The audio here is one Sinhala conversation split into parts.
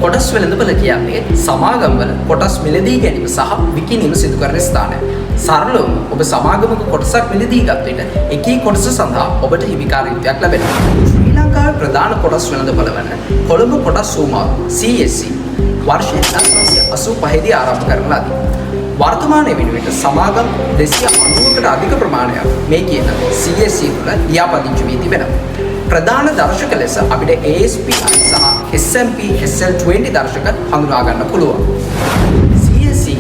කොටස් වෙළඳපොළ කියන්නේ සමාගම්වල කොටස් මිලදී ගැනීම සහ විකිණීම සිදු කරන ස්ථානය. සරලවම ඔබ සමාගමක කොටසක් මිලදී ගත් විට එකී කොටස සඳහා ඔබට හිමිකාරීත්වයක් ලැබෙනවා. ශ්‍රී ලංකාවේ ප්‍රධාන කොටස් වෙළඳපොළ වන කොළඹ කොටස් සූමාරු CSC වර්ෂයේ 1985 දී ආරම්භ කරන ලදී. වර්තමානයේ වෙනුවට සමාගම් 290කට අධික ප්‍රමාණයක් මේ කියන CSC වල ලියාපදිංචි වී තිබෙනවා. ප්‍රධාන දර්ශක ලෙස අපිට ASPI සහ SMP SL20 දර්ශක හඳුනා ගන්න පුළුවන්. CSE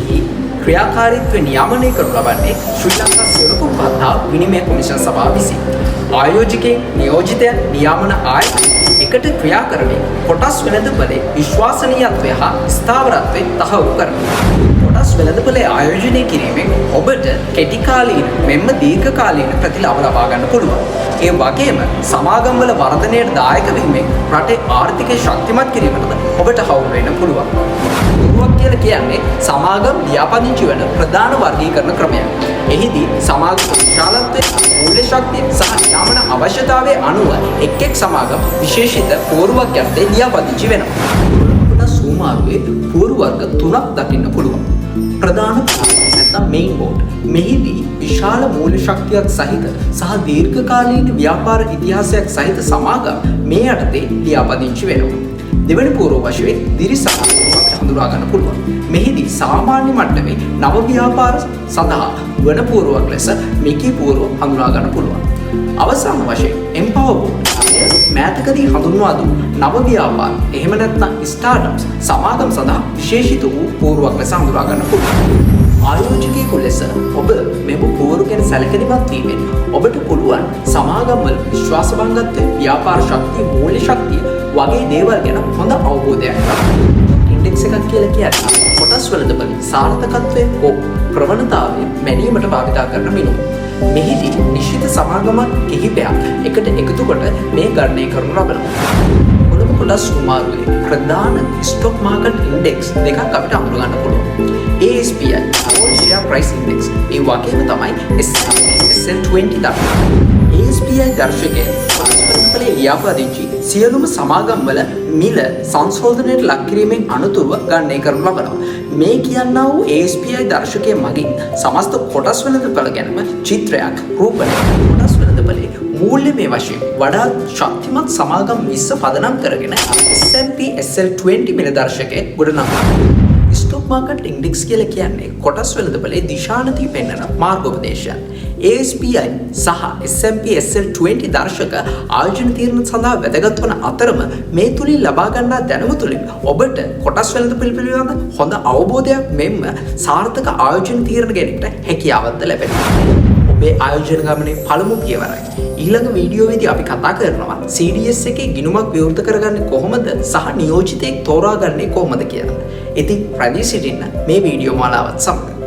ක්‍රියාකාරීත්වය නියමනය කරනු ලබන්නේ ශ්‍රී ලංකා සොරකම් බද්ධ විනිමය කොමිෂන් සභාව විසින්. ආයෝජකයන් නියෝජිතයන් නියාමන ආයතන එකට ක්‍රියා කරමින් කොටස් වෙළඳපොලේ විශ්වාසනීයත්වය හා ස්ථාවරත්වය තහවුරු කරනවා. කොටස් වෙළඳපොලේ ආයෝජනය කිරීමෙන් ඔබට කෙටි කාලීන මෙන්ම දීර්ඝ කාලීන ප්‍රතිලාභ ලබා ගන්න පුළුවන්. ඒ වගේම සමාගම්වල වර්ධනයට දායක වීමෙන් රටේ ආර්ථිකය ශක්තිමත් කිරීමටද ඔබට හවුල් වෙන්න පුළුවන්. පුරුවක් කියලා කියන්නේ සමාගම් ලියාපදිංචි වන ප්‍රධාන වර්ගීකරණ ක්‍රමයක්. එහිදී සමාගම විශාලත්වය, මූල්‍ය ශක්තිය සහ නියාමන අවශ්‍යතාවයේ අනුව එක් සමාගම් විශේෂිත පුරුවක් යටතේ ලියාපදිංචි වෙනවා. කොටස් සූමාරුවේ පුරු වර්ග 3ක් දකින්න පුළුවන්. ප්‍රධාන නැත්නම් මේන් බෝඩ්. මෙහිදී විශාල මූල්‍ය ශක්තියක් සහිත සහ දීර්ඝකාලීන ව්‍යාපාර ඉතිහාසයක් සහිත සමාගම් මේ යටතේ ලියාපදිංචි වෙනවා. දෙවැනි පූර්ව වශයෙන් දිරි සමාගමක් හඳුනා ගන්න පුළුවන්. මෙහිදී සාමාන්‍ය මට්ටමේ නව ව්‍යාපාර සඳහා වන පූර්වක් ලෙස මේකී පූර්ව හඳුනා ගන්න පුළුවන්. අවසාන වශයෙන් එම්පවර් බෝඩ් මෑතකදී හඳුන්වා දුන් නව ව්‍යාපාර එහෙම නැත්නම් ස්ටාර්ට්අප්ස් සමාගම් සඳහා විශේෂිත වූ පූර්වක් ලෙස හඳුනා ගන්න පුළුවන්. ආයෝජකයෙකු ලෙස ඔබ මෙම පූර්ව ගැන සැලකිලිමත් වීමෙන් ඔබට පුළුවන් සමාගම්වල විශ්වාසභංගත්වය, ව්‍යාපාර ශක්තිය, මූල්‍ය ශක්තිය වගේ දේවල් ගැන හොඳ අවබෝධයක් ලබන්න. ඉන්ඩෙක්ස් එකක් කියලා කියන්නේ කොටස් වෙළඳපොළ සාර්ථකත්වය හෝ ප්‍රවණතාවය මැනීමට භාවිත කරන මිනුම. මෙහිදී නිශ්චිත සමාගමක් කිහිපයක් එකට එකතු කොට මේ ගණනය කරනු ලබනවා. කොළඹ කොටස් සූමාරුවේ ප්‍රධාන ස්ටොක් මාකට් ඉන්ඩෙක්ස් දෙකක් අපිට අඳුර ගන්න පුළුවන්. ASPI All Share Price Index ඒ වගේම තමයි SL20 දර්ශකය. ASPI දර්ශකය කොටස්වලේ ලියාපදිංචි සියලුම සමාගම් වල මිල සංශෝධනයට ලක් කිරීමෙන් අනතුරුව ගණනය කරනු ලබනවා. මේ කියන්නා වූ ASPI දර්ශකය මගින් සමස්ත කොටස් වෙළඳපොළ ගැනම චිත්‍රයක් රූපණය කොටස් වෙළඳපොළේ මූල්‍යමය වශයෙන් වඩාත් ශක්තිමත් සමාගම් 20 පදනම් කරගෙන S&P SL20 මිල දර්ශකය ගොඩනංවනවා. ස්ටොක් මාකට් ඉන්ඩෙක්ස් කියලා කියන්නේ කොටස් වෙළඳපොලේ දිශානතිය පෙන්වන මාර්ගෝපදේශයන්. ASPI සහ S&P SL20 දර්ශක ආයෝජන තීරණ සඳහා වැදගත් වන අතරම මේ තුලින් ලබා ගන්නා දැනුම තුලින් ඔබට කොටස් වෙළඳපොළ පිළිබඳ හොඳ අවබෝධයක් මෙන්ම සාර්ථක ආයෝජන තීරණ ගැනීමට හැකියාවක් ලැබෙනවා. ඔබේ ආයෝජන ගමනේ පළමු පියවරයි. ඊළඟ වීඩියෝවේදී අපි කතා කරනවා CDS එකේ ගිණුමක් විවෘත කරගන්නේ කොහොමද සහ නියෝජිතයෙක් තෝරාගන්නේ කොහොමද කියලා. ඉතින් රැඳී සිටින්න මේ වීඩියෝ මාලාවත් සමග.